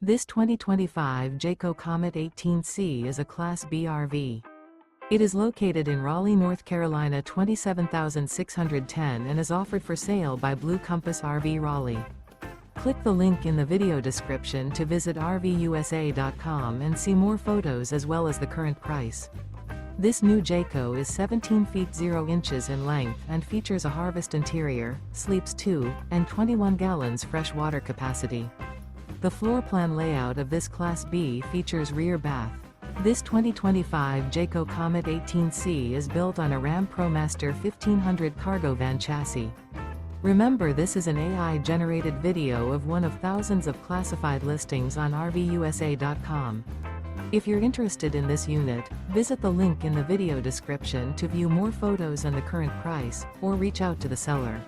This 2025 Jayco Comet 18C is a Class B RV. It is located in Raleigh, North Carolina 27610 and is offered for sale by Blue Compass RV Raleigh. Click the link in the video description to visit RVUSA.com and see more photos as well as the current price. This new Jayco is 17 feet 0 inches in length and features a harvest interior, sleeps 2, and 21 gallons fresh water capacity. The floor plan layout of this Class B features rear bath. This 2025 Jayco Comet 18C is built on a RAM ProMaster 1500 cargo van chassis. Remember, this is an AI-generated video of one of thousands of classified listings on RVUSA.com. If you're interested in this unit, visit the link in the video description to view more photos and the current price, or reach out to the seller.